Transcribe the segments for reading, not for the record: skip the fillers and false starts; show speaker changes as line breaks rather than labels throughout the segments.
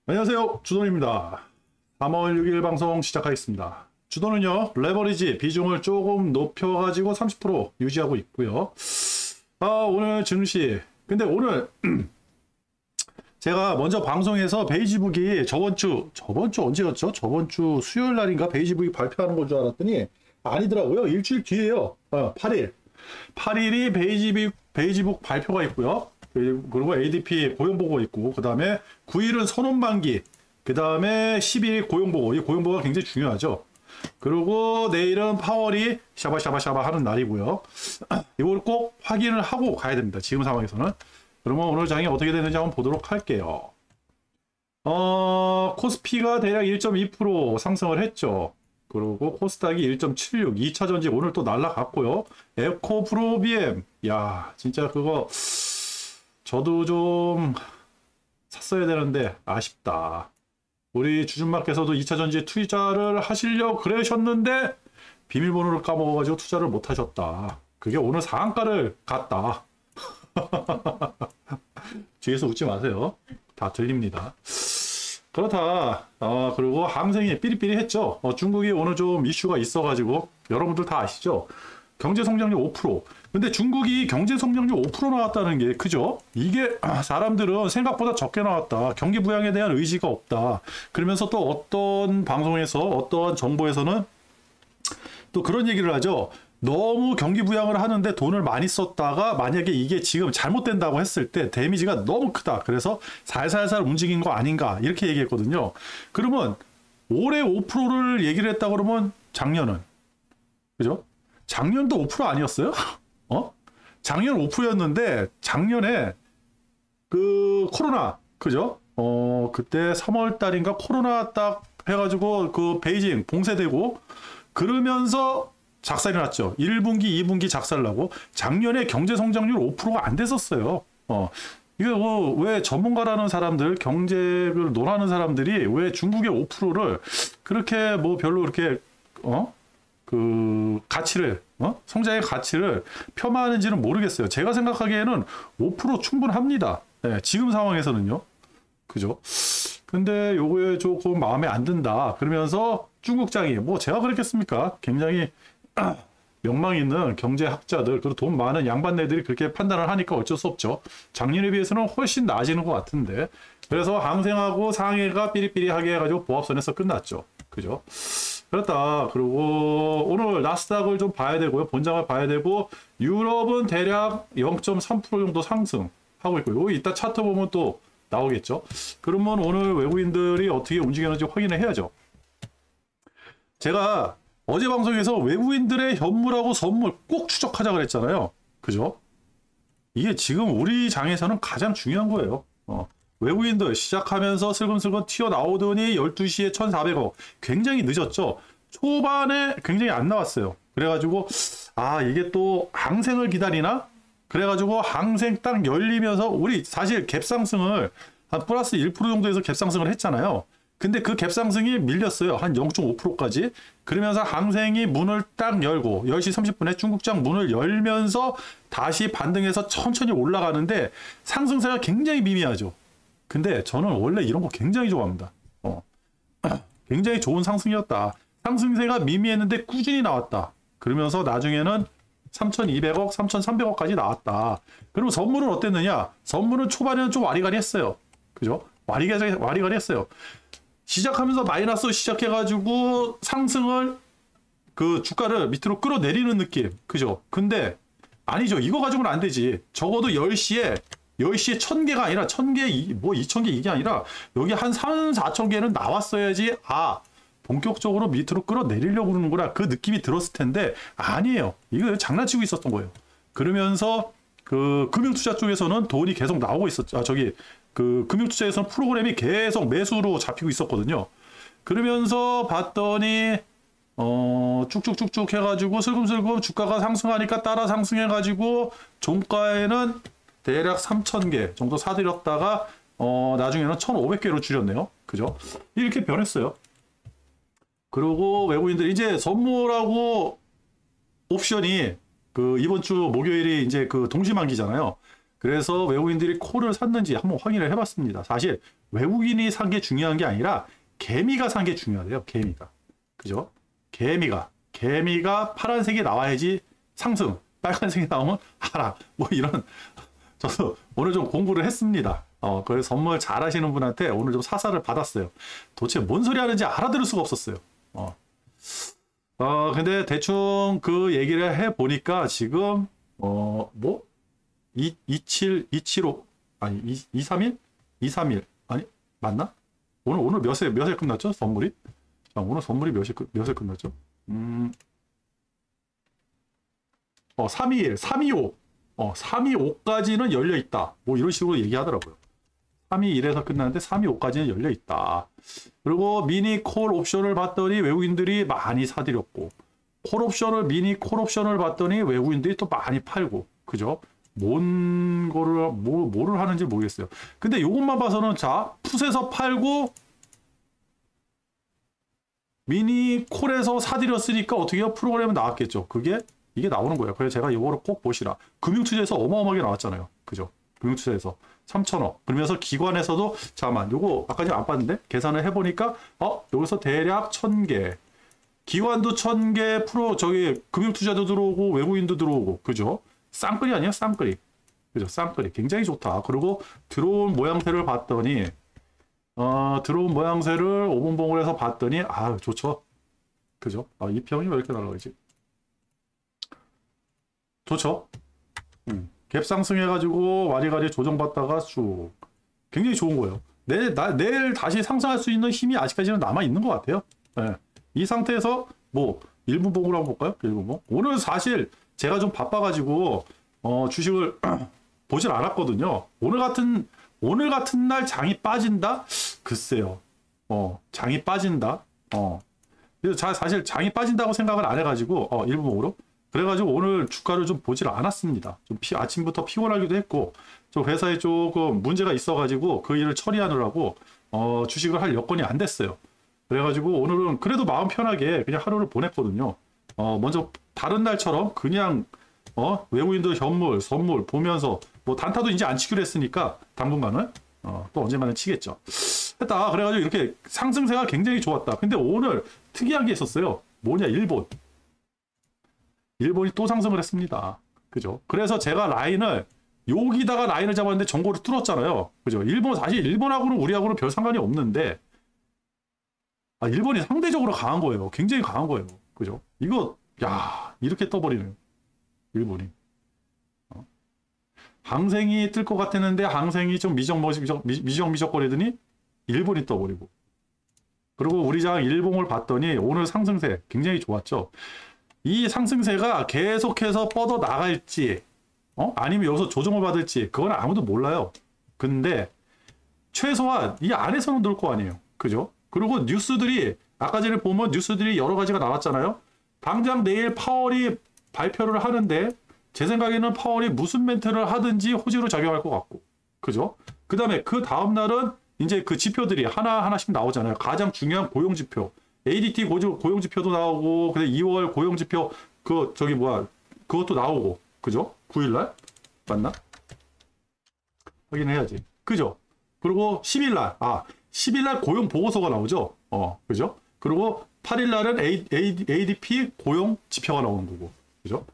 안녕하세요, 주돈입니다. 3월 6일 방송 시작하겠습니다. 주돈은요, 레버리지 비중을 조금 높여가지고 30% 유지하고 있고요. 오늘 증시. 근데 오늘 제가 먼저 방송에서 베이지북이 저번주 언제였죠? 저번주 수요일 날인가 베이지북이 발표하는 건 줄 알았더니 아니더라고요. 일주일 뒤에요. 8일. 8일이 베이지북 발표가 있고요. 그리고 ADP 고용보고 있고, 그 다음에 9일은 선언반기, 그 다음에 10일 고용보고. 이 고용보고가 굉장히 중요하죠. 그리고 내일은 파월이 샤바샤바샤바 하는 날이고요. 이걸 꼭 확인을 하고 가야 됩니다. 지금 상황에서는. 그러면 오늘 장이 어떻게 되는지 한번 보도록 할게요. 코스피가 대략 1.2% 상승을 했죠. 그리고 코스닥이 1.76, 2차 전지 오늘 또 날라갔고요. 에코프로비엠, 야, 진짜 그거 저도 좀 샀어야 되는데 아쉽다. 우리 주준마께서도 2차 전지에 투자를 하시려고 그러셨는데 비밀번호를 까먹어가지고 투자를 못 하셨다. 그게 오늘 상한가를 갔다. 뒤에서 웃지 마세요. 다 들립니다. 그렇다. 그리고 항생이 삐리삐리 했죠. 중국이 오늘 좀 이슈가 있어가지고 여러분들 다 아시죠? 경제 성장률 5%. 근데 중국이 경제 성장률 5% 나왔다는 게 크죠? 이게 사람들은 생각보다 적게 나왔다. 경기 부양에 대한 의지가 없다. 그러면서 또 어떤 방송에서 어떠한 정보에서는 또 그런 얘기를 하죠. 너무 경기 부양을 하는데 돈을 많이 썼다가 만약에 이게 지금 잘못된다고 했을 때 데미지가 너무 크다. 그래서 살살살 움직인 거 아닌가 이렇게 얘기했거든요. 그러면 올해 5%를 얘기를 했다 그러면 작년은 그죠? 작년도 5% 아니었어요? 작년 5%였는데 작년에 그 코로나 그죠? 그때 3월 달인가 코로나 딱 해가지고 그 베이징 봉쇄되고 그러면서 작살이 났죠. 1분기, 2분기 작살나고 작년에 경제 성장률 5%가 안 됐었어요. 이게 왜 전문가라는 사람들, 경제를 논하는 사람들이 왜 중국의 5%를 그렇게 뭐 별로 그렇게 그 가치를 성장의 가치를 폄하하는지는 모르겠어요. 제가 생각하기에는 5% 충분합니다. 네, 지금 상황에서는요. 그죠? 근데 요거에 조금 마음에 안 든다. 그러면서 중국장이 뭐 제가 그랬겠습니까? 굉장히 명망 있는 경제학자들 그리고 돈 많은 양반네들이 그렇게 판단을 하니까 어쩔 수 없죠. 작년에 비해서는 훨씬 나아지는 것 같은데 그래서 항생하고 상해가 삐리삐리하게 해가지고 보합선에서 끝났죠. 그죠? 그렇다. 그리고 오늘 나스닥을 좀 봐야 되고요. 본장을 봐야 되고 유럽은 대략 0.3% 정도 상승하고 있고요. 이따 차트 보면 또 나오겠죠. 그러면 오늘 외국인들이 어떻게 움직이는지 확인을 해야죠. 제가 어제 방송에서 외국인들의 현물하고 선물 꼭 추적하자 그랬잖아요. 그죠? 이게 지금 우리 장에서는 가장 중요한 거예요. 외국인들 시작하면서 슬금슬금 튀어나오더니 12시에 1,400억. 굉장히 늦었죠. 초반에 굉장히 안 나왔어요. 그래가지고 이게 또 항생을 기다리나? 그래가지고 항생 딱 열리면서 우리 사실 갭상승을 한 플러스 1% 정도에서 갭상승을 했잖아요. 근데 그 갭상승이 밀렸어요. 한 0.5%까지. 그러면서 항생이 문을 딱 열고 10시 30분에 중국장 문을 열면서 다시 반등해서 천천히 올라가는데 상승세가 굉장히 미미하죠. 근데 저는 원래 이런 거 굉장히 좋아합니다. 굉장히 좋은 상승이었다. 상승세가 미미했는데 꾸준히 나왔다. 그러면서 나중에는 3,200억, 3,300억까지 나왔다. 그리고 선물은 어땠느냐? 선물은 초반에는 좀 와리가리 했어요. 그죠? 와리가리 했어요. 시작하면서 마이너스 시작해가지고 상승을 그 주가를 밑으로 끌어내리는 느낌. 그죠? 근데 아니죠. 이거 가지고는 안 되지. 적어도 10시에 1,000개가 아니라 1,000개, 뭐 2,000개 이게 아니라 여기 한 3, 4천 개는 나왔어야지 본격적으로 밑으로 끌어내리려고 그러는구나. 그 느낌이 들었을 텐데 아니에요. 이거 장난치고 있었던 거예요. 그러면서 그 금융투자 쪽에서는 돈이 계속 나오고 있었죠. 그 금융투자에서는 프로그램이 계속 매수로 잡히고 있었거든요. 그러면서 봤더니 쭉쭉쭉쭉 해가지고 슬금슬금 주가가 상승하니까 따라 상승해가지고 종가에는 대략 3,000개 정도 사들였다가 나중에는 1,500개로 줄였네요. 그죠? 이렇게 변했어요. 그리고 외국인들 이제 선물하고 옵션이 그 이번 주 목요일이 이제 그 동시만기잖아요. 그래서 외국인들이 콜을 샀는지 한번 확인을 해봤습니다. 사실 외국인이 산 게 중요한 게 아니라 개미가 산 게 중요하대요. 개미가. 그죠? 개미가 파란색이 나와야지 상승, 빨간색이 나오면 하락. 뭐 이런, 저도 오늘 좀 공부를 했습니다. 그래서 선물 잘 하시는 분한테 오늘 좀 사사를 받았어요. 도대체 뭔 소리 하는지 알아들을 수가 없었어요. 근데 대충 그 얘기를 해 보니까 지금, 275, 아니, 231? 231. 아니, 맞나? 오늘 몇에 끝났죠? 선물이? 자, 오늘 선물이 몇에 끝났죠? 321, 325. 325까지는 열려 있다. 뭐 이런 식으로 얘기하더라고요. 321에서 끝났는데 325까지는 열려 있다. 그리고 미니 콜 옵션을 봤더니 외국인들이 많이 사들였고, 미니 콜 옵션을 봤더니 외국인들이 또 많이 팔고, 그죠? 뭐를 하는지 모르겠어요. 근데 이것만 봐서는, 자, 풋에서 팔고, 미니 콜에서 사들였으니까 어떻게 해요? 프로그램은 나왔겠죠. 이게 나오는 거예요. 그래서 제가 이거를 꼭 보시라. 금융투자에서 어마어마하게 나왔잖아요. 그죠? 금융투자에서 3,000억. 그러면서 기관에서도, 잠깐만, 요거 아까 전에 안 봤는데 계산을 해보니까 여기서 대략 1,000개. 기관도 1,000개, 금융투자도 들어오고 외국인도 들어오고, 그죠? 쌍끌이 아니야? 쌍끌이. 그죠? 쌍끌이. 굉장히 좋다. 그리고 들어온 모양새를 봤더니, 들어온 모양새를 5분봉을 해서 봤더니, 좋죠. 그죠? 이 평이 왜 이렇게 날라가지? 좋죠. 갭 상승해가지고 와리가리 조정받다가 쭉. 굉장히 좋은 거예요. 내일 다시 상승할 수 있는 힘이 아직까지는 남아있는 것 같아요. 네. 이 상태에서, 1분봉으로 한번 볼까요? 1분봉. 오늘 사실 제가 좀 바빠가지고, 주식을 보질 않았거든요. 오늘 같은 날 장이 빠진다? 글쎄요. 장이 빠진다? 그래서 사실 장이 빠진다고 생각을 안 해가지고, 1분봉으로. 그래가지고 오늘 주가를 좀 보질 않았습니다. 좀 아침부터 피곤하기도 했고, 좀 회사에 조금 문제가 있어가지고 그 일을 처리하느라고, 주식을 할 여건이 안 됐어요. 그래가지고 오늘은 그래도 마음 편하게 그냥 하루를 보냈거든요. 먼저 다른 날처럼 그냥, 외국인들 현물, 선물 보면서, 단타도 이제 안 치기로 했으니까 당분간은, 또 언젠가는 치겠죠. 했다. 그래가지고 이렇게 상승세가 굉장히 좋았다. 근데 오늘 특이한 게 있었어요. 뭐냐, 일본이 또 상승을 했습니다. 그죠? 그래서 제가 여기다가 라인을 잡았는데 전고를 뚫었잖아요. 그죠? 사실 일본하고는 우리하고는 별 상관이 없는데, 일본이 상대적으로 강한 거예요. 굉장히 강한 거예요. 그죠? 이렇게 떠버리네요. 일본이. 항생이 뜰 것 같았는데, 항생이 좀 미적거리더니, 일본이 떠버리고. 그리고 우리 장 일봉을 봤더니, 오늘 상승세 굉장히 좋았죠. 이 상승세가 계속해서 뻗어 나갈지, 아니면 여기서 조정을 받을지, 그건 아무도 몰라요. 근데, 최소한 이 안에서는 놀 거 아니에요. 그죠? 그리고 뉴스들이, 아까 전에 보면 뉴스들이 여러 가지가 나왔잖아요. 당장 내일 파월이 발표를 하는데, 제 생각에는 파월이 무슨 멘트를 하든지 호재로 작용할 것 같고. 그죠? 그 다음에 그 다음날은 이제 그 지표들이 하나하나씩 나오잖아요. 가장 중요한 고용지표. ADT 고용지표도 나오고, 근데 2월 고용지표, 그것도 나오고, 그죠? 9일날? 맞나? 확인해야지. 그죠? 그리고 10일날 고용 보고서가 나오죠? 그죠? 그리고 8일날은 ADP 고용 지표가 나오는 거고, 그죠?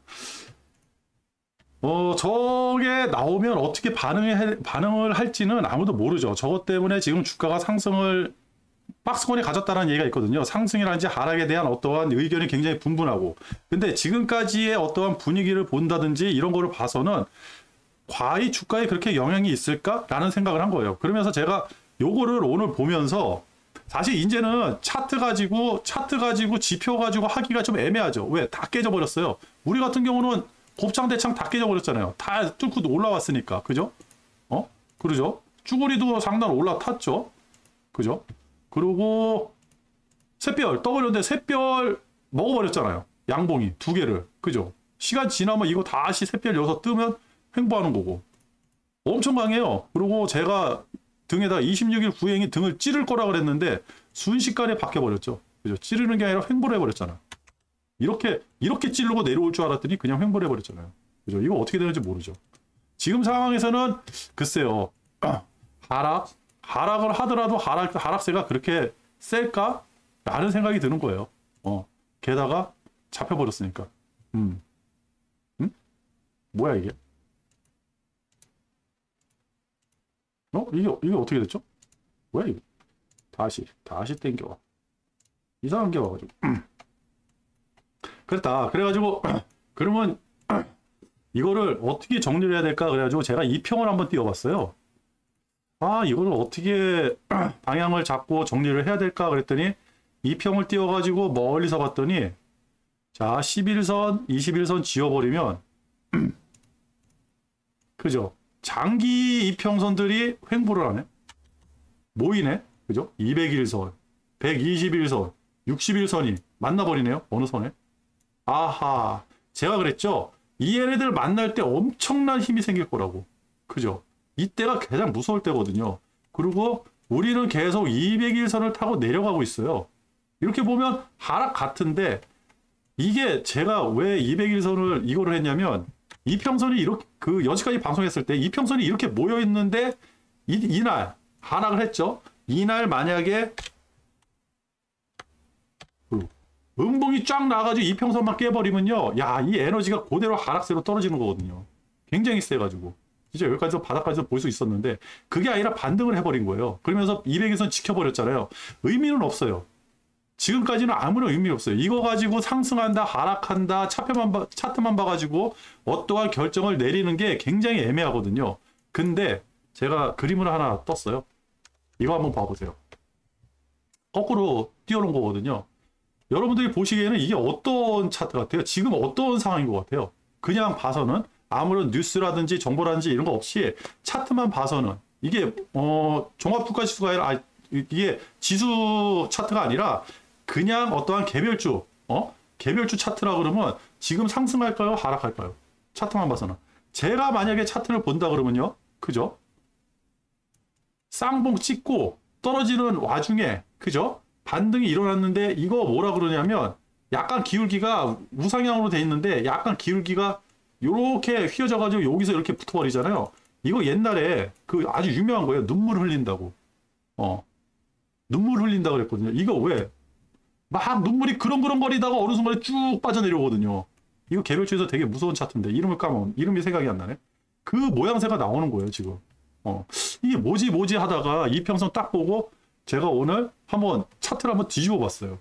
저게 나오면 어떻게 반응을 할지는 아무도 모르죠. 저것 때문에 지금 주가가 상승을 박스권이 가졌다는 얘기가 있거든요. 상승이라든지 하락에 대한 어떠한 의견이 굉장히 분분하고. 근데 지금까지의 어떠한 분위기를 본다든지 이런 거를 봐서는 과히 주가에 그렇게 영향이 있을까라는 생각을 한 거예요. 그러면서 제가 요거를 오늘 보면서 사실 이제는 차트 가지고 지표 가지고 하기가 좀 애매하죠. 왜? 다 깨져버렸어요. 우리 같은 경우는 곱창 대창 다 깨져버렸잖아요. 다 뚫고 올라왔으니까. 그죠? 그러죠? 쭈구리도 상단 올라탔죠. 그죠? 그리고 샛별 떠버렸는데 샛별 먹어버렸잖아요. 양봉이 2개를. 그죠? 시간 지나면 이거 다시 샛별 여기서 뜨면 횡보하는 거고. 엄청 강해요. 그리고 제가 등에다 26일 구행이 등을 찌를 거라 그랬는데 순식간에 바뀌어버렸죠. 그죠? 찌르는 게 아니라 횡보를 해버렸잖아. 이렇게 찌르고 내려올 줄 알았더니 그냥 횡보를 해버렸잖아요. 그죠? 이거 어떻게 되는지 모르죠. 지금 상황에서는 글쎄요. 하락을 하더라도 하락세가 그렇게 셀까? 라는 생각이 드는 거예요. 게다가 잡혀버렸으니까. 응? 뭐야 이게? 이게 어떻게 됐죠? 뭐야 이게? 다시 땡겨와. 이상한 게 와가지고. 그래가지고 그러면 이거를 어떻게 정리를 해야 될까? 그래가지고 제가 이 평을 한번 띄워봤어요. 이거를 어떻게 방향을 잡고 정리를 해야 될까? 그랬더니 이 평을 띄워가지고 멀리서 봤더니 자 11선, 21선 지워버리면 그죠? 장기 이평선들이 횡보를 하네. 모이네. 그죠? 201선, 121선, 61선이 만나버리네요. 어느 선에? 아하. 제가 그랬죠? 이 얘네들 만날 때 엄청난 힘이 생길 거라고. 그죠? 이때가 가장 무서울 때거든요. 그리고 우리는 계속 201선을 타고 내려가고 있어요. 이렇게 보면 하락 같은데 이게 제가 왜 201선을 이거를 했냐면 이평선이 이렇게 여지까지 방송했을 때 이평선이 이렇게 모여 있는데 이날 하락을 했죠. 이날 만약에 음봉이 쫙 나가지고 이평선만 깨버리면요, 야, 이 에너지가 그대로 하락세로 떨어지는 거거든요. 굉장히 세가지고 진짜 여기까지서 바닥까지서 볼 수 있었는데 그게 아니라 반등을 해버린 거예요. 그러면서 200일선 지켜버렸잖아요. 의미는 없어요. 지금까지는 아무런 의미 없어요. 이거 가지고 상승한다, 하락한다, 차트만 봐가지고 어떠한 결정을 내리는 게 굉장히 애매하거든요. 근데 제가 그림을 하나 떴어요. 이거 한번 봐보세요. 거꾸로 띄워놓은 거거든요. 여러분들이 보시기에는 이게 어떤 차트 같아요? 지금 어떤 상황인 것 같아요? 그냥 봐서는 아무런 뉴스라든지 정보라든지 이런 거 없이 차트만 봐서는 이게 종합주가지수가 아니라 이게 지수 차트가 아니라 그냥 어떠한 개별주 차트라 그러면 지금 상승할까요? 하락할까요? 차트만 봐서는. 제가 만약에 차트를 본다 그러면요. 그죠? 쌍봉 찍고 떨어지는 와중에 그죠? 반등이 일어났는데 이거 뭐라 그러냐면 약간 기울기가 우상향으로 돼 있는데 약간 기울기가 요렇게 휘어져 가지고 여기서 이렇게 붙어버리잖아요. 이거 옛날에 그 아주 유명한 거예요. 눈물 흘린다고. 눈물 흘린다 그랬거든요. 이거 왜? 막 눈물이 그렁그렁거리다가 어느 순간에 쭉 빠져내려오거든요. 이거 개별주에서 되게 무서운 차트인데 이름이 생각이 안 나네. 그 모양새가 나오는 거예요 지금. 이게 뭐지 하다가 이평선 딱 보고 제가 오늘 한번 차트를 한번 뒤집어 봤어요.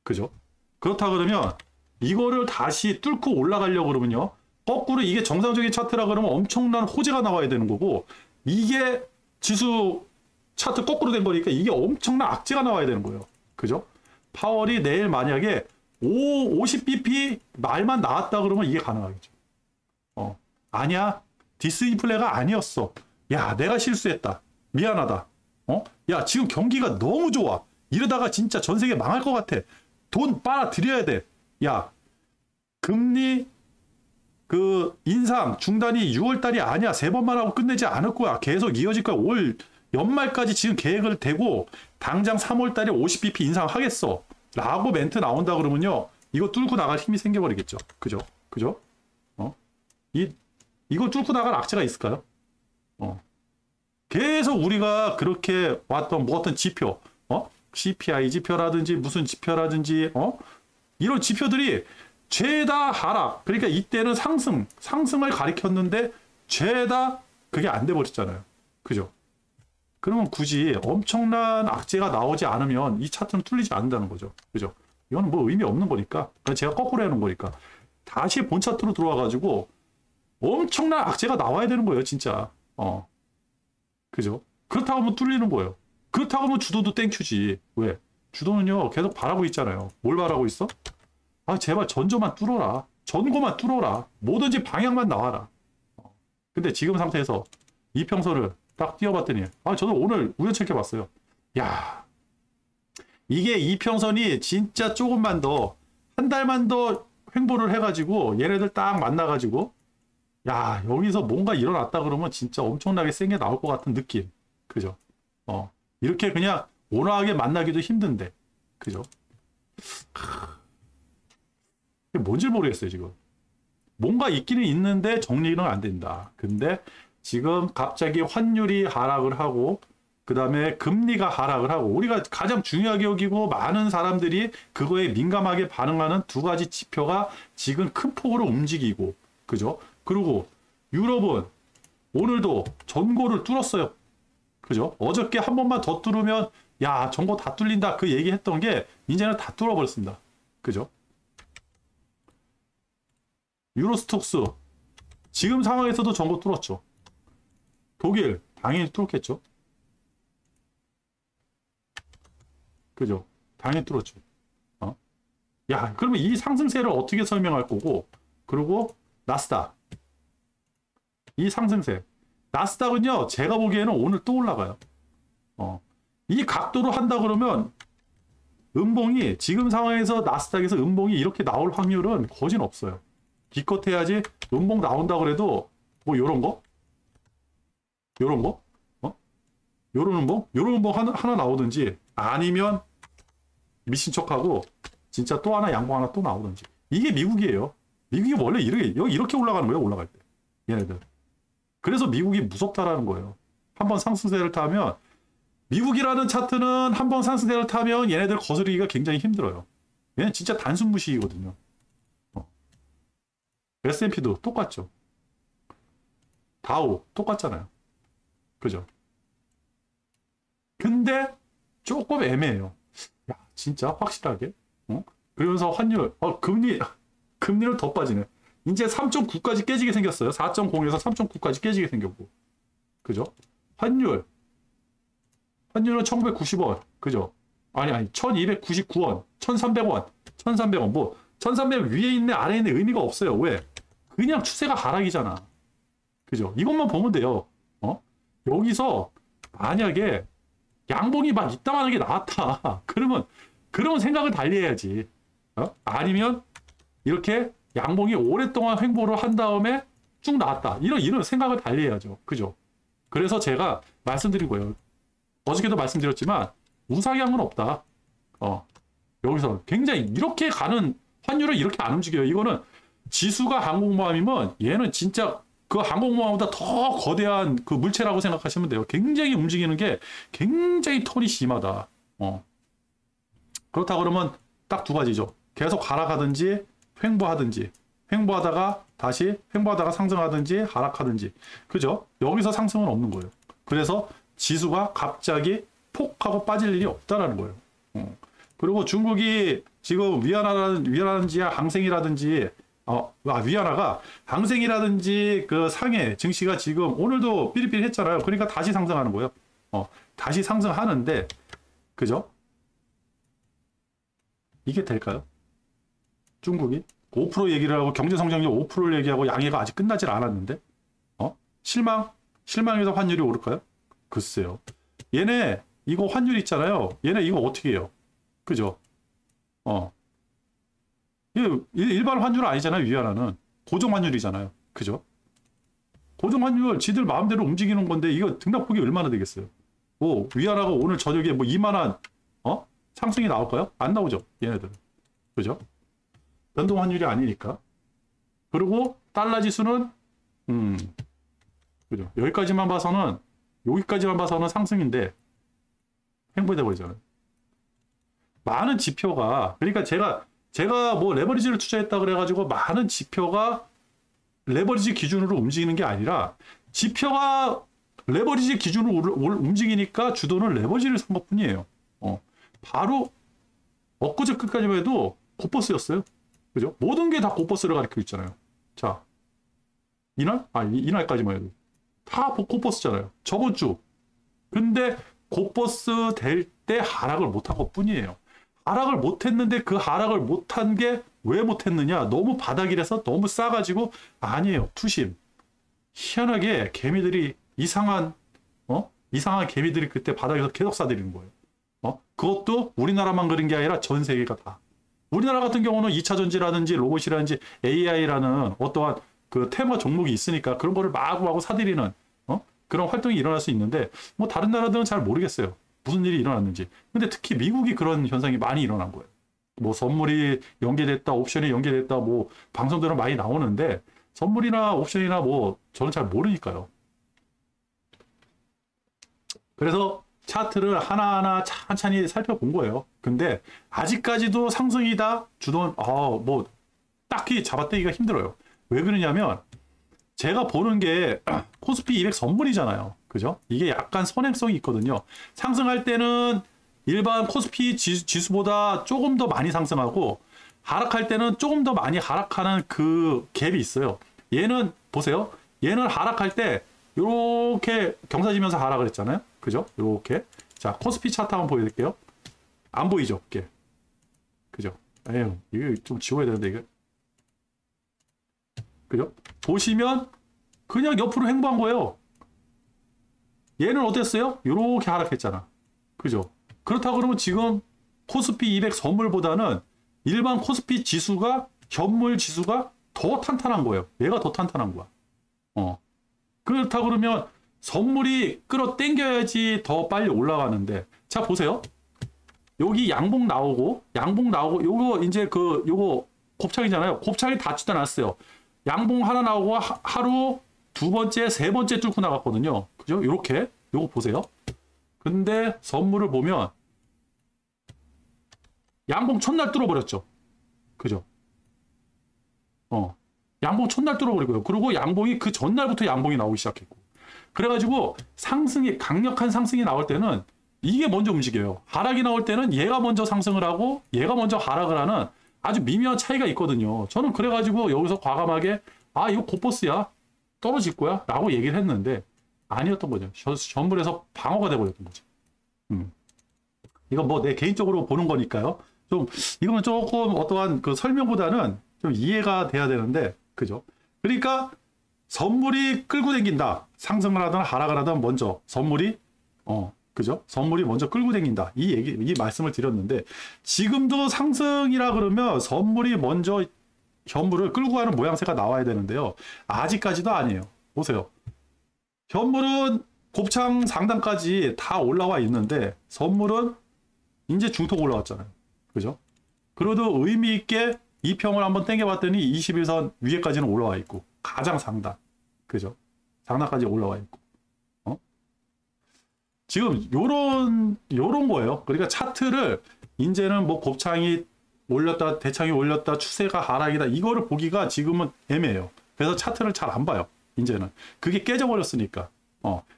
그죠? 그렇다 그러면 이거를 다시 뚫고 올라가려고 그러면요. 거꾸로 이게 정상적인 차트라 그러면 엄청난 호재가 나와야 되는 거고 이게 지수 차트 거꾸로 된 거니까 이게 엄청난 악재가 나와야 되는 거예요. 그죠? 파월이 내일 만약에 50bp 말만 나왔다 그러면 이게 가능하겠죠. 아니야. 디스인플레가 아니었어. 야, 내가 실수했다. 미안하다. 야, 지금 경기가 너무 좋아. 이러다가 진짜 전 세계 망할 것 같아. 돈 빨아들여야 돼. 야, 금리 인상 중단이 6월달이 아니야. 3번만 하고 끝내지 않을 거야. 계속 이어질 거야. 올 연말까지 지금 계획을 대고 당장 3월달에 50bp 인상하겠어. 라고 멘트 나온다 그러면요. 이거 뚫고 나갈 힘이 생겨버리겠죠. 그죠? 이거 뚫고 나갈 악재가 있을까요? 계속 우리가 그렇게 왔던 어떤 지표, CPI 지표라든지 무슨 지표라든지, 이런 지표들이 죄다 하락. 그러니까 이때는 상승을 가리켰는데 죄다 그게 안 돼 버렸잖아요. 그죠? 그러면 굳이 엄청난 악재가 나오지 않으면 이 차트는 뚫리지 않는다는 거죠. 그죠? 이건 뭐 의미 없는 거니까. 제가 거꾸로 해놓은 거니까. 다시 본 차트로 들어와가지고 엄청난 악재가 나와야 되는 거예요, 진짜. 그죠? 그렇다고 하면 뚫리는 거예요. 그렇다고 하면 주도도 땡큐지. 왜? 주도는요, 계속 바라고 있잖아요. 뭘 바라고 있어? 제발 전조만 뚫어라. 전고만 뚫어라. 뭐든지 방향만 나와라. 근데 지금 상태에서 이평선을 딱 띄워봤더니, 저도 오늘 우연찮게 봤어요. 야, 이게 이평선이 진짜 조금만 더, 한 달만 더 횡보를 해가지고, 얘네들 딱 만나가지고, 야, 여기서 뭔가 일어났다 그러면 진짜 엄청나게 센 게 나올 것 같은 느낌. 그죠? 이렇게 그냥 온화하게 만나기도 힘든데. 그죠? 이게 뭔지 모르겠어요, 지금. 뭔가 있기는 있는데 정리는 안 된다. 근데 지금 갑자기 환율이 하락을 하고 그 다음에 금리가 하락을 하고 우리가 가장 중요하게 여기고 많은 사람들이 그거에 민감하게 반응하는 두 가지 지표가 지금 큰 폭으로 움직이고 그죠? 그리고 유럽은 오늘도 전고를 뚫었어요. 그죠? 어저께 한 번만 더 뚫으면 야 전고 다 뚫린다 그 얘기했던 게 이제는 다 뚫어버렸습니다. 그죠? 유로스톡스 지금 상황에서도 전고 뚫었죠. 독일 당연히 뚫었겠죠. 그죠? 당연히 뚫었죠. 야, 그러면 이 상승세를 어떻게 설명할 거고, 그리고 나스닥. 이 상승세. 나스닥은요, 제가 보기에는 오늘 또 올라가요. 이 각도로 한다 그러면, 음봉이, 지금 상황에서 나스닥에서 음봉이 이렇게 나올 확률은 거진 없어요. 기껏 해야지, 음봉 나온다 그래도, 뭐, 요런 거? 요런 거? 요런 음봉? 요런 음봉 하나 나오든지, 아니면 미친 척하고 진짜 또 하나 양봉 하나 또 나오든지. 이게 미국이에요. 미국이 원래 이렇게 올라가는 거예요. 올라갈 때. 얘네들. 그래서 미국이 무섭다라는 거예요. 한번 상승세를 타면 미국이라는 차트는 한번 상승세를 타면 얘네들 거스르기가 굉장히 힘들어요. 얘는 진짜 단순 무식이거든요. S&P도 똑같죠. 다우 똑같잖아요. 그죠? 근데 조금 애매해요. 야, 진짜 확실하게. 그러면서 환율, 금리는 더 빠지네. 이제 3.9까지 깨지게 생겼어요. 4.0에서 3.9까지 깨지게 생겼고. 그죠? 환율은 1990원. 그죠? 아니, 1299원, 1300원, 1300원. 뭐, 1300 위에 있네, 아래에 있네 의미가 없어요. 왜? 그냥 추세가 하락이잖아. 그죠? 이것만 보면 돼요. 여기서 만약에 양봉이 막 이따만하게 나왔다. 그러면 생각을 달리 해야지. 아니면 이렇게 양봉이 오랫동안 횡보를 한 다음에 쭉 나왔다. 이런 생각을 달리 해야죠. 그죠? 그래서 제가 말씀드린 거예요. 어저께도 말씀드렸지만 우상향은 없다. 여기서 굉장히 이렇게 가는 환율을 이렇게 안 움직여요. 이거는 지수가 항공모함이면 얘는 진짜 그 항공모함보다 더 거대한 그 물체라고 생각하시면 돼요. 굉장히 움직이는 게 굉장히 톤이 심하다. 그렇다 그러면 딱 두 가지죠. 계속 하락하든지 횡보하든지 횡보하다가 상승하든지 하락하든지. 그죠? 여기서 상승은 없는 거예요. 그래서 지수가 갑자기 폭 하고 빠질 일이 없다라는 거예요. 그리고 중국이 지금 위안화라든지 항생이라든지 위안화가 항생이라든지 그 상해 증시가 지금 오늘도 삐리삐리 했잖아요. 그러니까 다시 상승하는 거예요. 다시 상승하는데 그죠? 이게 될까요? 중국이 5% 얘기를 하고 경제 성장률 5%를 얘기하고 양해가 아직 끝나질 않았는데 실망해서 환율이 오를까요? 글쎄요. 얘네 이거 환율 있잖아요. 얘네 이거 어떻게 해요? 그죠? 일반 환율은 아니잖아요. 위안화는 고정 환율이잖아요. 그죠? 고정 환율 지들 마음대로 움직이는 건데 이거 등락폭이 얼마나 되겠어요? 뭐 위안화가 오늘 저녁에 뭐 2만 원 상승이 나올까요? 안 나오죠. 얘네들은. 그죠? 변동 환율이 아니니까. 그리고 달러 지수는 그죠? 여기까지만 봐서는 상승인데 횡보돼 버리잖아요. 많은 지표가 그러니까 제가 뭐 레버리지를 투자했다 그래가지고 많은 지표가 레버리지 기준으로 움직이는 게 아니라 지표가 레버리지 기준으로 움직이니까 주도는 레버리지를 산 것뿐이에요. 바로 엊그제 끝까지만 해도 고버스였어요. 그죠? 모든 게 다 고버스를 가리키고 있잖아요. 자, 이날까지만 해도 다 고버스잖아요. 저번 주. 근데 고버스 될 때 하락을 못한 것뿐이에요. 하락을 못했는데 그 하락을 못한 게 왜 못했느냐? 너무 바닥이라서 너무 싸가지고 아니에요. 투심. 희한하게 개미들이 이상한 개미들이 그때 바닥에서 계속 싸들이는 거예요. 그것도 우리나라만 그런 게 아니라 전 세계가 다. 우리나라 같은 경우는 2차 전지라든지 로봇이라든지 AI라는 어떠한 그 테마 종목이 있으니까 그런 거를 마구마구 사들이는 그런 활동이 일어날 수 있는데 뭐 다른 나라들은 잘 모르겠어요. 무슨 일이 일어났는지. 근데 특히 미국이 그런 현상이 많이 일어난 거예요. 뭐 선물이 연계됐다, 옵션이 연계됐다, 뭐 방송들은 많이 나오는데 선물이나 옵션이나 뭐 저는 잘 모르니까요. 그래서 차트를 하나하나 천천히 살펴본 거예요. 근데 아직까지도 상승이다 주던 뭐 딱히 잡아떼기가 힘들어요. 왜 그러냐면 제가 보는 게 코스피 200 선물이잖아요. 그죠? 이게 약간 선행성이 있거든요. 상승할 때는 일반 코스피 지수보다 조금 더 많이 상승하고 하락할 때는 조금 더 많이 하락하는 그 갭이 있어요. 얘는 보세요. 얘는 하락할 때 이렇게 경사지면서 하락을 했잖아요. 그죠? 이렇게. 자, 코스피 차트 한번 보여드릴게요. 안 보이죠? 이게. 그죠? 에휴, 이거 좀 지워야 되는데, 이게. 그죠? 보시면 그냥 옆으로 횡보한 거예요. 얘는 어땠어요? 이렇게 하락했잖아. 그죠? 그렇다 그러면 지금 코스피 200 선물보다는 일반 코스피 지수가, 현물 지수가 더 탄탄한 거예요. 얘가 더 탄탄한 거야. 그렇다 그러면 선물이 끌어당겨야지 더 빨리 올라가는데, 자 보세요. 여기 양봉 나오고 요거 이제 요거 곱창이잖아요. 곱창이 다 찢어놨어요. 양봉 하나 나오고 하루 두 번째, 세 번째 뚫고 나갔거든요. 그죠? 요렇게 요거 보세요. 근데 선물을 보면 양봉 첫날 뚫어버렸죠. 그죠? 양봉 첫날 뚫어버리고요. 그리고 양봉이 그 전날부터 양봉이 나오기 시작했고. 그래가지고 상승이, 강력한 상승이 나올 때는 이게 먼저 움직여요. 하락이 나올 때는 얘가 먼저 상승을 하고 얘가 먼저 하락을 하는 아주 미묘한 차이가 있거든요. 저는 그래가지고 여기서 과감하게 이거 곧버스야. 떨어질 거야. 라고 얘기를 했는데 아니었던 거죠. 전물에서 방어가 돼버렸던 거죠. 이건 뭐 내 개인적으로 보는 거니까요. 좀 이거는 조금 어떠한 그 설명보다는 좀 이해가 돼야 되는데, 그죠? 그러니까 선물이 끌고 당긴다. 상승을 하든 하락을 하든 먼저 선물이 그죠? 선물이 먼저 끌고 당긴다. 이 말씀을 드렸는데, 지금도 상승이라 그러면 선물이 먼저 현물을 끌고 가는 모양새가 나와야 되는데요. 아직까지도 아니에요. 보세요. 현물은 곱창 상단까지 다 올라와 있는데 선물은 이제 중턱 올라왔잖아요. 그죠? 그래도 의미 있게 이평을 한번 당겨봤더니 21선 위에까지는 올라와 있고, 가장 상단. 그죠? 상단까지 올라와 있고. 지금 요런 거예요. 그러니까 차트를 이제는 뭐 곱창이 올렸다, 대창이 올렸다, 추세가 하락이다, 이거를 보기가 지금은 애매해요. 그래서 차트를 잘 안 봐요. 이제는. 그게 깨져버렸으니까.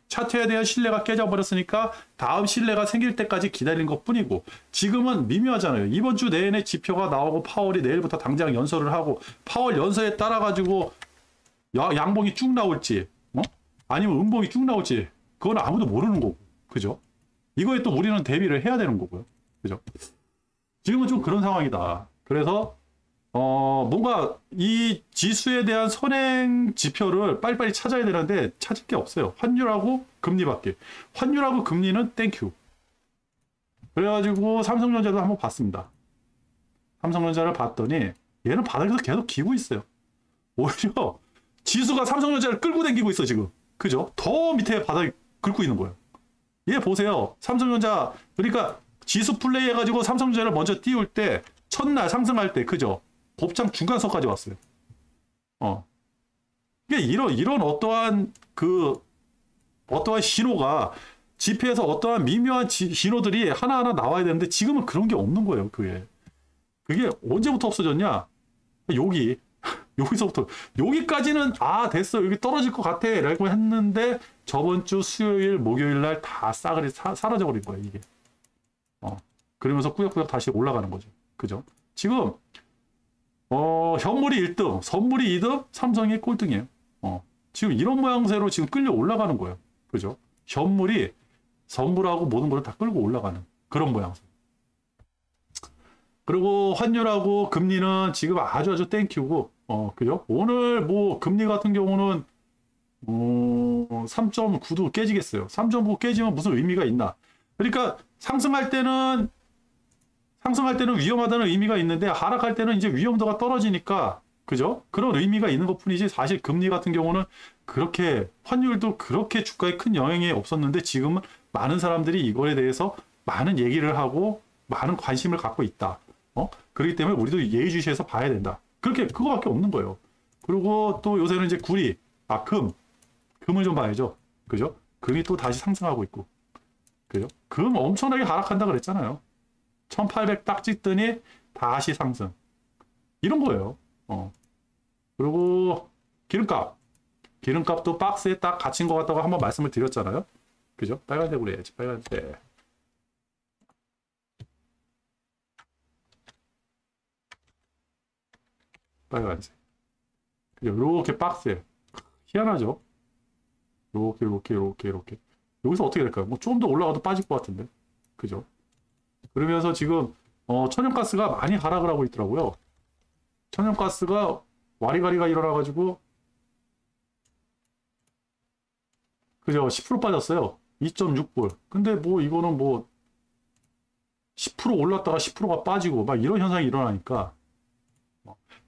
차트에 대한 신뢰가 깨져버렸으니까 다음 신뢰가 생길 때까지 기다리는 것 뿐이고, 지금은 미묘하잖아요. 이번 주 내내 지표가 나오고 파월이 내일부터 당장 연설을 하고, 파월 연설에 따라 가지고 양봉이 쭉 나올지 아니면 음봉이 쭉 나올지 그건 아무도 모르는 거고. 그죠? 이거에 또 우리는 대비를 해야 되는 거고요. 그죠? 지금은 좀 그런 상황이다. 그래서 뭔가 이 지수에 대한 선행 지표를 빨리빨리 찾아야 되는데 찾을 게 없어요. 환율하고 금리밖에. 환율하고 금리는 땡큐. 그래가지고 삼성전자도 한번 봤습니다. 삼성전자를 봤더니 얘는 바닥에서 계속 기고 있어요. 오히려 지수가 삼성전자를 끌고 당기고 있어 지금. 그죠? 더 밑에 바닥에 긁고 있는 거예요. 얘 보세요. 삼성전자, 그러니까 지수 플레이 해가지고 삼성전자를 먼저 띄울 때, 첫날 상승할 때, 그죠? 곱창 중간선까지 왔어요. 이게 이런 어떠한 신호가, 지표에서 어떠한 미묘한 신호들이 하나하나 나와야 되는데, 지금은 그런 게 없는 거예요, 그게 언제부터 없어졌냐? 여기서부터 여기까지는 됐어, 여기 떨어질 것 같아 라고 했는데 저번 주 수요일 목요일 날 다 싸그리 사라져 버린 거예요, 이게. 그러면서 꾸역꾸역 다시 올라가는 거죠. 그죠? 지금 현물이 1등, 선물이 2등, 삼성이 꼴등이에요. 지금 이런 모양새로 지금 끌려 올라가는 거예요. 그죠? 현물이 선물하고 모든 걸 다 끌고 올라가는 그런 모양새. 그리고 환율하고 금리는 지금 아주 땡큐고, 그죠? 오늘 뭐 금리 같은 경우는 3.9도 깨지겠어요. 3.9 깨지면 무슨 의미가 있나? 그러니까 상승할 때는 위험하다는 의미가 있는데, 하락할 때는 이제 위험도가 떨어지니까, 그죠? 그런 의미가 있는 것 뿐이지, 사실 금리 같은 경우는 그렇게, 환율도 그렇게 주가에 큰 영향이 없었는데, 지금은 많은 사람들이 이거에 대해서 많은 얘기를 하고 많은 관심을 갖고 있다. 그렇기 때문에 우리도 예의주시해서 봐야 된다. 그거밖에 없는 거예요. 그리고 또 요새는 이제 금을 좀 봐야죠. 그죠? 금이 또 다시 상승하고 있고. 그죠? 금 엄청나게 하락한다 그랬잖아요. 1800 딱 찍더니 다시 상승. 이런 거예요. 그리고 기름값. 기름값도 박스에 딱 갇힌 것 같다고 한번 말씀을 드렸잖아요. 그죠? 빨간색으로 해야지. 빨간색. 빨간색. 그죠? 이렇게 박스에. 희한하죠? 이렇게. 여기서 어떻게 될까요? 뭐 좀 더 올라가도 빠질 것 같은데. 그죠? 그러면서 지금 천연가스가 많이 하락을 하고 있더라고요. 천연가스가 와리가리가 일어나가지고 그죠? 10% 빠졌어요. 2.6불. 근데 뭐 이거는 뭐 10% 올랐다가 10%가 빠지고 막 이런 현상이 일어나니까.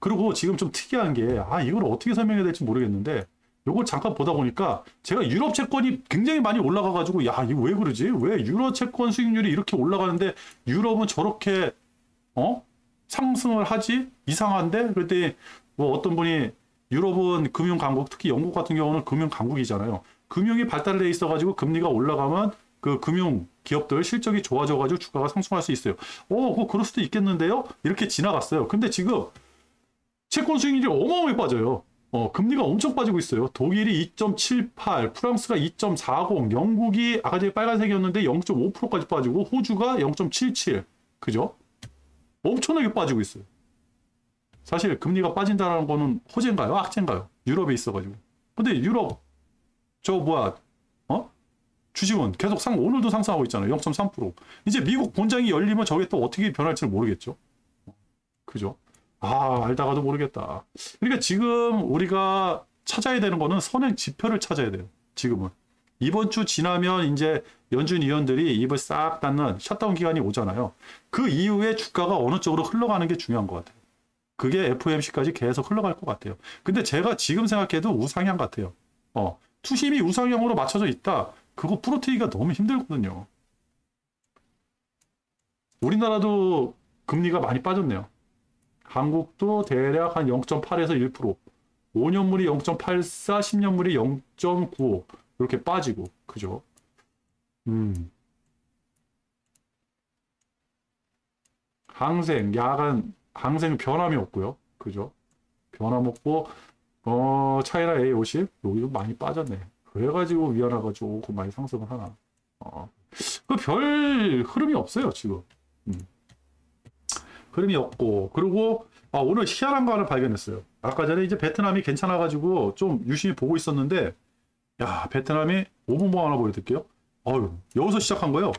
그리고 지금 좀 특이한 게 이걸 어떻게 설명해야 될지 모르겠는데 요걸 잠깐 보다 보니까 제가 유럽 채권이 굉장히 많이 올라가가지고 이거 왜 그러지? 왜 유럽 채권 수익률이 이렇게 올라가는데 유럽은 저렇게 상승을 하지? 이상한데? 그랬더니 뭐 어떤 분이 유럽은 금융 강국, 특히 영국 같은 경우는 금융 강국이잖아요. 금융이 발달돼 있어가지고 금리가 올라가면 그 금융 기업들 실적이 좋아져가지고 주가가 상승할 수 있어요. 그거 그럴 수도 있겠는데요? 이렇게 지나갔어요. 근데 지금 채권 수익률이 어마어마하게 빠져요. 금리가 엄청 빠지고 있어요. 독일이 2.78, 프랑스가 2.40, 영국이 아까 전에 빨간색이었는데 0.5%까지 빠지고 호주가 0.77. 그죠? 엄청나게 빠지고 있어요. 사실 금리가 빠진다는 거는 호재인가요? 악재인가요? 유럽에 있어가지고. 근데 유럽 주식은 계속 오늘도 상승하고 있잖아요. 0.3%. 이제 미국 본장이 열리면 저게 또 어떻게 변할지는 모르겠죠. 그죠? 알다가도 모르겠다. 그러니까 지금 우리가 찾아야 되는 거는 선행 지표를 찾아야 돼요. 지금은. 이번 주 지나면 이제 연준 위원들이 입을 싹 닫는 셧다운 기간이 오잖아요. 그 이후에 주가가 어느 쪽으로 흘러가는 게 중요한 것 같아요. 그게 FOMC까지 계속 흘러갈 것 같아요. 근데 제가 지금 생각해도 우상향 같아요. 투심이 우상향으로 맞춰져 있다. 그거 풀어트기가 너무 힘들거든요. 우리나라도 금리가 많이 빠졌네요. 한국도 대략 한 0.8에서 1%, 5년물이 0.84, 10년물이 0.95 이렇게 빠지고, 그죠? 항생 변함이 없고요. 그죠? 변함 없고, 차이나 A50 여기도 많이 빠졌네. 그래가지고 위안화가지고 많이 상승을 하나. 별 흐름이 없어요 지금. 흐름이 없고 그리고 오늘 희한한 거 하나 발견했어요. 아까 전에 이제 베트남이 괜찮아가지고 좀 유심히 보고 있었는데 베트남이 5분봉 하나 보여드릴게요. 여기서 시작한 거예요.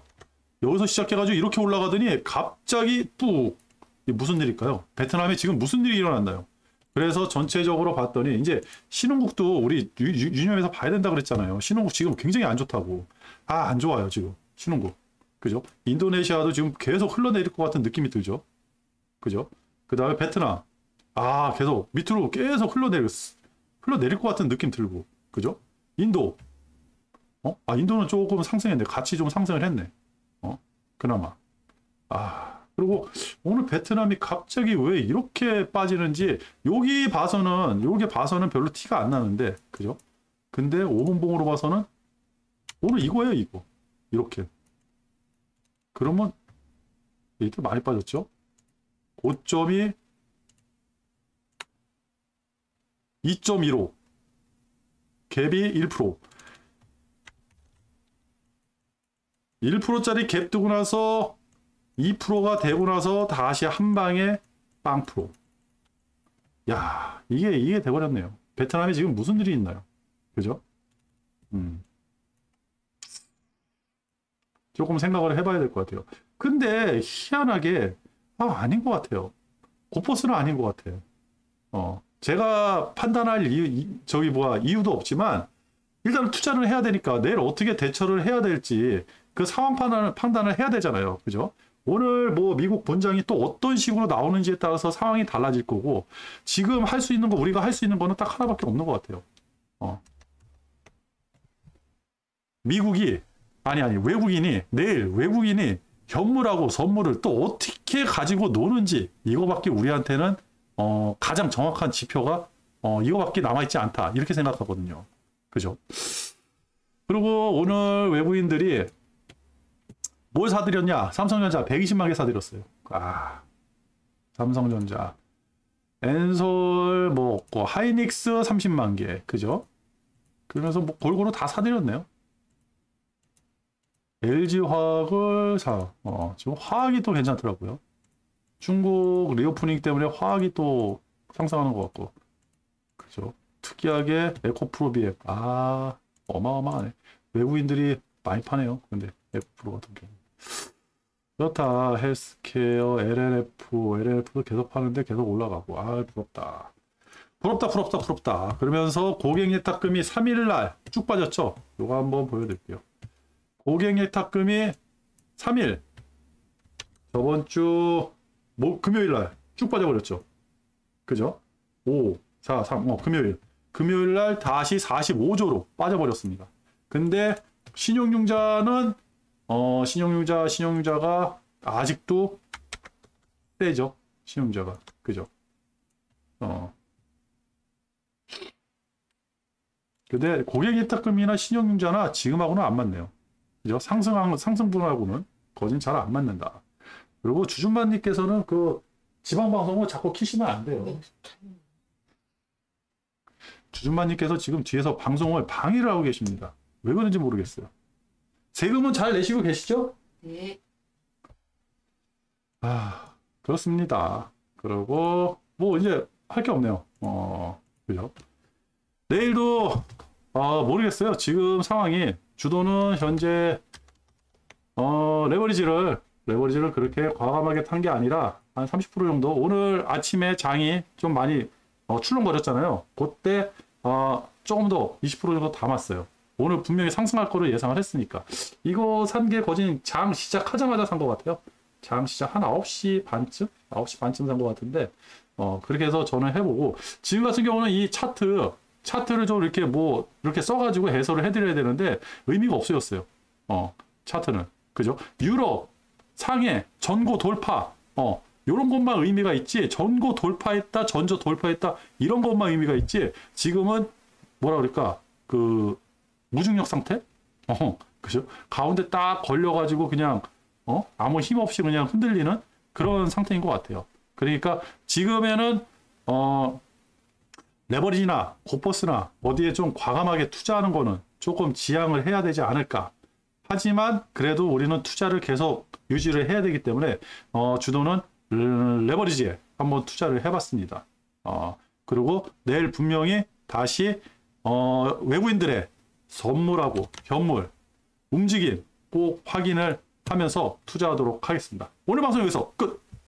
여기서 시작해가지고 이렇게 올라가더니 갑자기 뚝. 이게 무슨 일일까요? 베트남에 지금 무슨 일이 일어났나요? 그래서 전체적으로 봤더니 이제 신흥국도 우리 유념해서 봐야 된다 그랬잖아요. 신흥국 지금 굉장히 안 좋다고. 안 좋아요 지금 신흥국. 그죠? 인도네시아도 지금 계속 흘러내릴 것 같은 느낌이 들죠. 그죠? 그 다음에 베트남. 계속 밑으로 계속 흘러내릴 것 같은 느낌 들고. 그죠? 인도. 인도는 조금 상승했네. 같이 좀 상승을 했네. 그나마. 그리고 오늘 베트남이 갑자기 왜 이렇게 빠지는지 여기 봐서는 별로 티가 안 나는데. 그죠? 근데 5분봉으로 봐서는 오늘 이거예요, 이거. 이렇게. 그러면 이때 많이 빠졌죠? 고점이 2.15, 갭이 1%. 1%짜리 갭 뜨고 나서 2%가 되고 나서 다시 한 방에 빵프로. 이게 돼버렸네요. 베트남에 지금 무슨 일이 있나요? 그죠? 조금 생각을 해봐야 될 것 같아요. 근데 희한하게 아닌 것 같아요. 고퍼스는 아닌 것 같아요. 제가 판단할 이유도 없지만 일단 투자를 해야 되니까 내일 어떻게 대처를 해야 될지 그 상황 판단을 해야 되잖아요. 그죠? 오늘 뭐 미국 본장이 또 어떤 식으로 나오는지에 따라서 상황이 달라질 거고 지금 할 수 있는 거 우리가 할 수 있는 거는 딱 하나밖에 없는 것 같아요. 외국인이 내일 현물하고 선물을 또 어떻게 가지고 노는지 이거밖에 우리한테는 가장 정확한 지표가 이거밖에 남아있지 않다 이렇게 생각하거든요. 그죠? 그리고 오늘 외국인들이 뭘 사드렸냐? 삼성전자 120만 개 사드렸어요. 아, 삼성전자. 엔솔 뭐 없고 하이닉스 30만 개. 그죠? 그러면서 뭐 골고루 다 사드렸네요. LG화학을 지금 화학이 또 괜찮더라고요. 중국 리오프닝 때문에 화학이 또 상승하는 것 같고. 그죠? 특이하게 에코프로비엠. 아, 어마어마하네. 외국인들이 많이 파네요. 근데 에코프로 같은 경우. 그렇다. 헬스케어, LLF도 계속 파는데 계속 올라가고. 아, 부럽다. 부럽다. 그러면서 고객예탁금이 3일날 쭉 빠졌죠? 요거 한번 보여드릴게요. 고객예탁금이 3일. 저번 주, 금요일날 쭉 빠져버렸죠? 그죠? 5, 4, 3, 금요일. 금요일날 다시 45조로 빠져버렸습니다. 근데 신용융자는 신용융자가 아직도 세죠. 신용융자가. 그죠? 근데 고객예탁금이나 신용융자나 지금하고는 안 맞네요. 그죠? 상승분하고는 거진 잘 안 맞는다. 그리고 주중반님께서는 그 지방방송을 자꾸 키시면 안 돼요. 주중반님께서 지금 뒤에서 방송을 방해를 하고 계십니다. 왜 그런지 모르겠어요. 세금은 잘 내시고 계시죠?
네.
아, 그렇습니다. 그리고 뭐 이제 할 게 없네요. 그죠? 내일도 모르겠어요. 지금 상황이 주도는 현재 레버리지를 그렇게 과감하게 탄 게 아니라 한 30% 정도 오늘 아침에 장이 좀 많이 출렁거렸잖아요. 그때 조금 더 20% 정도 담았어요. 오늘 분명히 상승할 거를 예상을 했으니까 이거 산 게 거진 장 시작하자마자 산 것 같아요. 장 시작 한 9시 반쯤 산 것 같은데 그렇게 해서 저는 해보고 지금 같은 경우는 이 차트를 좀 이렇게 써가지고 해설을 해드려야 되는데 의미가 없어졌어요. 차트는 그죠? 유럽 상해 전고 돌파 요런 것만 의미가 있지 전고 돌파했다 전저 돌파했다 이런 것만 의미가 있지 지금은 뭐라 그럴까 그 무중력 상태? 그죠? 가운데 딱 걸려가지고 그냥 아무 힘 없이 그냥 흔들리는 그런 상태인 것 같아요. 그러니까 지금에는 레버리지나 고퍼스나 어디에 좀 과감하게 투자하는 거는 조금 지양을 해야 되지 않을까. 하지만 그래도 우리는 투자를 계속 유지를 해야 되기 때문에 주도는 레버리지에 한번 투자를 해봤습니다. 그리고 내일 분명히 다시 외국인들의 선물하고 현물 움직임 꼭 확인을 하면서 투자하도록 하겠습니다. 오늘 방송 여기서 끝!